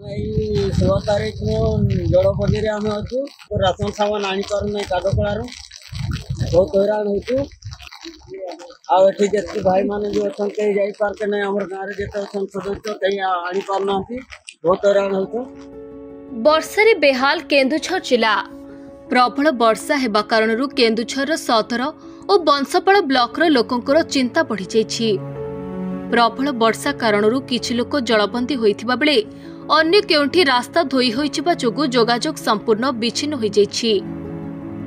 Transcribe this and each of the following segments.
ଏଇ 16 ତାରିଖ ଜଳପଲ୍ଲୀରେ ଆମେ ଅଛୁ। ରାସନ ସାମାନ ଆଣିପାରୁନାହିଁ କାଦକଳାରୁ, ବହୁତ ହଇରାଣ ହେଉଛୁ। ଆଉ ଏଠି ଯେତେ ଭାଇମାନେ ବି ଅଛନ୍ତି କେହି ଯାଇପାରତେ ନାହିଁ। ଆମର ଗାଁରେ ଯେତେ ଅଛନ୍ତି ସଦସ୍ୟ କେହି ଆଣିପାରୁନାହାନ୍ତି, ବହୁତ ହଇରାଣ ହେଉଛୁ। ବର୍ଷାରେ ବେହାଲ କେନ୍ଦୁଝର ଜିଲ୍ଲା। ପ୍ରବଳ ବର୍ଷା ହେବା କାରଣରୁ କେନ୍ଦୁଝରର ସଦର ଓ ବଂଶପାଳ ବ୍ଲକର ଲୋକଙ୍କର ଚିନ୍ତା ବଢ଼ିଯାଇଛି। ପ୍ରବଳ ବର୍ଷା କାରଣରୁ କିଛି ଲୋକ ଜଳବନ୍ଦୀ ହୋଇଥିବା ବେଳେ ଅନ୍ୟ କେଉଁଠି ରାସ୍ତା ଧୋଇ ହୋଇଯିବା ଯୋଗୁଁ ଯୋଗାଯୋଗ ସମ୍ପୂର୍ଣ୍ଣ ବିଚ୍ଛିନ୍ନ ହୋଇଯାଇଛି।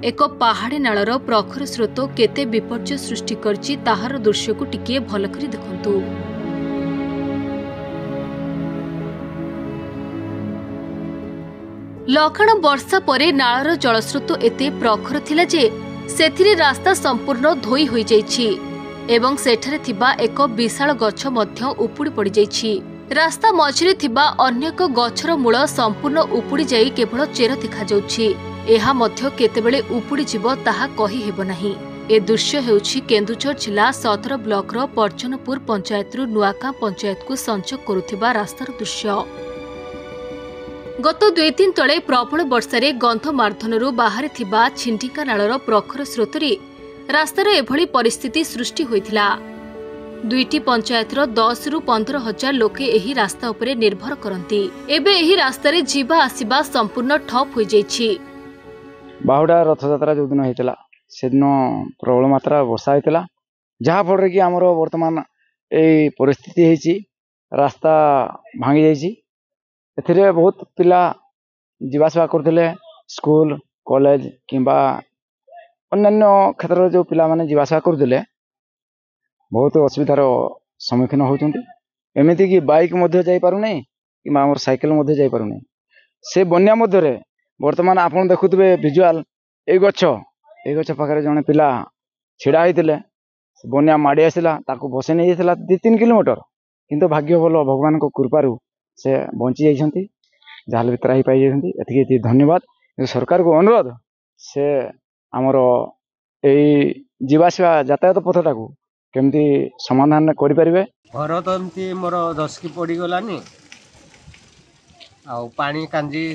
ଏକ ପାହାଡ଼ି ନାଳର ପ୍ରଖର ସ୍ରୋତ କେତେ ବିପର୍ଯ୍ୟୟ ସୃଷ୍ଟି କରିଛି ତାହାର ଦୃଶ୍ୟକୁ ଟିକିଏ ଭଲ କରି ଦେଖନ୍ତୁ। ଲଗାଣ ବର୍ଷା ପରେ ନାଳର ଜଳସ୍ରୋତ ଏତେ ପ୍ରଖର ଥିଲା ଯେ ସେଥିରେ ରାସ୍ତା ସମ୍ପୂର୍ଣ୍ଣ ଧୋଇ ହୋଇଯାଇଛି ଏବଂ ସେଠାରେ ଥିବା ଏକ ବିଶାଳ ଗଛ ମଧ୍ୟ ଉପୁଡ଼ି ପଡ଼ିଯାଇଛି। ରାସ୍ତା ମଝିରେ ଥିବା ଅନ୍ୟ ଏକ ଗଛର ମୂଳ ସମ୍ପୂର୍ଣ୍ଣ ଉପୁଡ଼ି ଯାଇ କେବଳ ଚେର ଦେଖାଯାଉଛି। ଏହା ମଧ୍ୟ କେତେବେଳେ ଉପୁଡ଼ିଯିବ ତାହା କହିହେବ ନାହିଁ। ଏ ଦୃଶ୍ୟ ହେଉଛି କେନ୍ଦୁଝର ଜିଲ୍ଲା ସଦର ବ୍ଲକର ପର୍ଜନପୁର ପଞ୍ଚାୟତରୁ ନୂଆଗାଁ ପଞ୍ଚାୟତକୁ ସଂଯୋଗ କରୁଥିବା ରାସ୍ତାର ଦୃଶ୍ୟ। ଗତ 2-3 ତଳେ ପ୍ରବଳ ବର୍ଷାରେ ଗନ୍ଧମାର୍ଦ୍ଦନରୁ ବାହାରିଥିବା ଛିଣ୍ଡିକା ନାଳର ପ୍ରଖର ସ୍ରୋତରେ ରାସ୍ତାର ଏଭଳି ପରିସ୍ଥିତି ସୃଷ୍ଟି ହୋଇଥିଲା। 2ଟି ପଞ୍ଚାୟତର 10ରୁ 15 ହଜାର ଲୋକେ ଏହି ରାସ୍ତା ଉପରେ ନିର୍ଭର କରନ୍ତି। ଏବେ ଏହି ରାସ୍ତାରେ ଯିବା ଆସିବା ସମ୍ପୂର୍ଣ୍ଣ ଠପ୍ ହୋଇଯାଇଛି। ବାହୁଡ଼ା ରଥଯାତ୍ରା ଯେଉଁଦିନ ହେଇଥିଲା ସେଦିନ ପ୍ରବଳ ମାତ୍ରା ବର୍ଷା ହେଇଥିଲା, ଯାହାଫଳରେ କି ଆମର ବର୍ତ୍ତମାନ ଏଇ ପରିସ୍ଥିତି ହେଇଛି। ରାସ୍ତା ଭାଙ୍ଗି ଯାଇଛି। ଏଥିରେ ବହୁତ ପିଲା ଯିବା ଆସିବା କରୁଥିଲେ, ସ୍କୁଲ କଲେଜ କିମ୍ବା ଅନ୍ୟାନ୍ୟ କ୍ଷେତ୍ରରେ ଯେଉଁ ପିଲାମାନେ ଯିବା ଆସିବା କରୁଥିଲେ ବହୁତ ଅସୁବିଧାର ସମ୍ମୁଖୀନ ହେଉଛନ୍ତି। ଏମିତିକି ବାଇକ୍ ମଧ୍ୟ ଯାଇପାରୁନାହିଁ କିମ୍ବା ଆମର ସାଇକେଲ ମଧ୍ୟ ଯାଇପାରୁନାହିଁ। ସେ ବନ୍ୟା ମଧ୍ୟରେ ବର୍ତ୍ତମାନ ଆପଣ ଦେଖୁଥିବେ ଭିଜୁଆଲ, ଏଇ ଗଛ ପାଖରେ ଜଣେ ପିଲା ଛିଡ଼ା ହେଇଥିଲେ। ବନ୍ୟା ମାଡ଼ି ଆସିଲା, ତାକୁ ବସେଇ ନେଇଯାଇଥିଲା 2-3 କିଲୋମିଟର, କିନ୍ତୁ ଭାଗ୍ୟ ଭଲ ଭଗବାନଙ୍କ କୃପାରୁ ସେ ବଞ୍ଚି ଯାଇଛନ୍ତି, ଯାହାହେଲେ ବି ତ୍ରାହି ପାଇଯାଇଛନ୍ତି। ଏତିକି ଧନ୍ୟବାଦ। କିନ୍ତୁ ସରକାରକୁ ଅନୁରୋଧ, ସେ ଆମର ଏଇ ଯିବା ଆସିବା ଯାତାୟାତ ପଥଟାକୁ କେମିତି ସମାଧାନ କରିପାରିବେ। ଘର ତ ଏମିତି ମୋର ଧସକି ପଡ଼ିଗଲାନି, ଆଉ ପାଣି କାଞ୍ଜି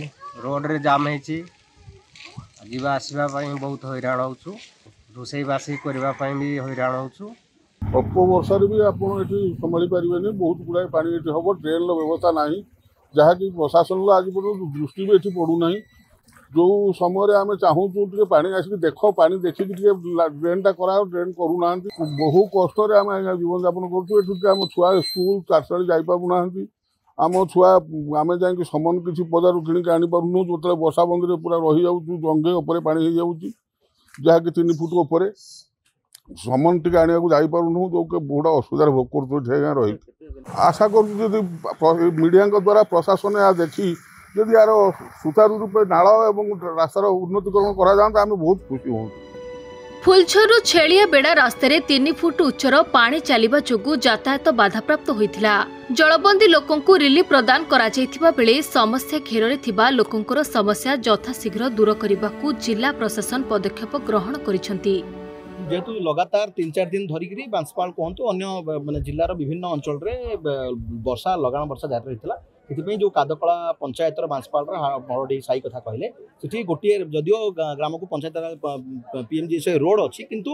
ରୋଡ଼ରେ ଜାମ୍ ହେଇଛି। ଯିବା ଆସିବା ପାଇଁ ବହୁତ ହଇରାଣ ହେଉଛୁ, ରୋଷେଇବାସ କରିବା ପାଇଁ ବି ହଇରାଣ ହେଉଛୁ। ଅଳ୍ପ ବର୍ଷାରେ ବି ଆପଣ ଏଠି ସମ୍ଭାଳି ପାରିବେନି, ବହୁତ ଗୁଡ଼ାଏ ପାଣି ଏଠି ହେବ। ଡ୍ରେନ୍ର ବ୍ୟବସ୍ଥା ନାହିଁ, ଯାହାକି ପ୍ରଶାସନର ଆଜି ପର୍ଯ୍ୟନ୍ତ ଦୃଷ୍ଟି ବି ଏଠି ପଡ଼ୁନାହିଁ। ଯେଉଁ ସମୟରେ ଆମେ ଚାହୁଁଛୁ ଟିକେ ପାଣି ଆସିକି ଦେଖ, ପାଣି ଦେଖିକି ଟିକେ ଡ୍ରେନ୍ଟା କରାଅ, ଡ୍ରେନ୍ କରୁନାହାନ୍ତି। ବହୁ କଷ୍ଟରେ ଆମେ ଆଜ୍ଞା ଜୀବନଯାପନ କରୁଛୁ। ଏଠୁ ଆମ ଛୁଆ ସ୍କୁଲ ଚାରିଟାବେଳେ ଯାଇପାରୁନାହାନ୍ତି। ଆମ ଛୁଆ ଆମେ ଯାଇକି ସମନ କିଛି ବଜାରରୁ କିଣିକି ଆଣିପାରୁନୁ। ଯେତେବେଳେ ବର୍ଷା ବନ୍ଧରେ ପୁରା ରହିଯାଉଛୁ, ଜଙ୍ଘେ ଉପରେ ପାଣି ହେଇଯାଉଛି, ଯାହାକି 3 ଫୁଟ ଉପରେ। ସମନ ଟିକେ ଆଣିବାକୁ ଯାଇପାରୁନୁ, ଯେଉଁ ବହୁତ ଅସୁବିଧାରେ ଭୋଗ କରୁଛୁ ଏଠି ଆଜ୍ଞା ରହିକି। ଆଶା କରୁଛୁ ଯଦି ମିଡ଼ିଆଙ୍କ ଦ୍ୱାରା ପ୍ରଶାସନ ଏହା ଦେଖି ଯଦି ଏହାର ସୁଚାରୁ ରୂପେ ନାଳ ଏବଂ ରାସ୍ତାର ଉନ୍ନତିକରଣ କରାଯାଆନ୍ତା, ଆମେ ବହୁତ ଖୁସି ହୁଅନ୍ତୁ। ଫୁଲଝରରୁ ଛେଳିଆ ବେଡ଼ା ରାସ୍ତାରେ 3 ଫୁଟ ଉଚ୍ଚର ପାଣି ଚାଲିବା ଯୋଗୁଁ ଯାତାୟାତ ବାଧାପ୍ରାପ୍ତ ହୋଇଥିଲା। ଜଳବନ୍ଦୀ ଲୋକଙ୍କୁ ରିଲିଫ ପ୍ରଦାନ କରାଯାଇଥିବା ବେଳେ ସମସ୍ୟା ଘେରରେ ଥିବା ଲୋକଙ୍କର ସମସ୍ୟା ଯଥାଶୀଘ୍ର ଦୂର କରିବାକୁ ଜିଲ୍ଲା ପ୍ରଶାସନ ପଦକ୍ଷେପ ଗ୍ରହଣ କରିଛନ୍ତି। जेहेतु लगातार 3-4 दिन धरिक बांसपाल कहतु अन्य माने जिलार विभिन्न अंचल वर्षा लगाण वर्षा जारी रही है। जो कादकला पंचायतर बांसपाल हरडी साई कथा कहले से गोटे जदियो ग्राम को पंचायत पीएमजीएसवाई रोड अच्छी किंतु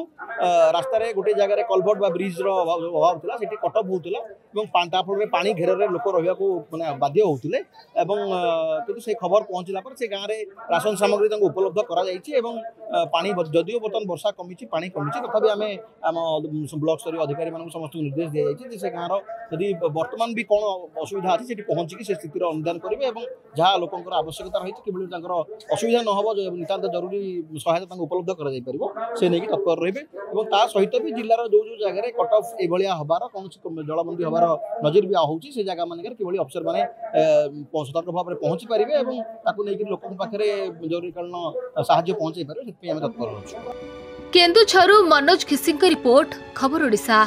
रास्तार गोटे जगह कलभर्ट बा ब्रिज अभाव था, से कटअप होता फल पानी घेर लोक रहा मैंने बाध्य होते किंतु से खबर पहुँचला से गाँव में राशन सामग्री उपलब्ध पानी जदियो बर्तमान वर्षा कमी पानी कमी तथापि आम आम ब्लॉक स्तरीय अधिकारी समस्त निर्देश दी जाए से गाँव रही बर्तमान भी कौन असुविधा अच्छी से पहुँचिकी से स्थित अनुधान करेंगे और जहाँ लोकर आवश्यकता रही कि असुविधा न हो नितांत जरूरी सहायता उपलब्ध कर से नहीं तत्पर रही सहित भी जिलार जो जो जगह कट अफ ये हबार कौन जलबंदी हबार नजर भी हो जगह मान कि अफसर मैंने सतर्क भाव में पहुँची पारे और लोक पाखे जरूरीकालीन साहाय्य पहुँचाई पारे से तत्पर। केन्दुझरु मनोज खिसिंग रिपोर्ट, खबर ओडिशा।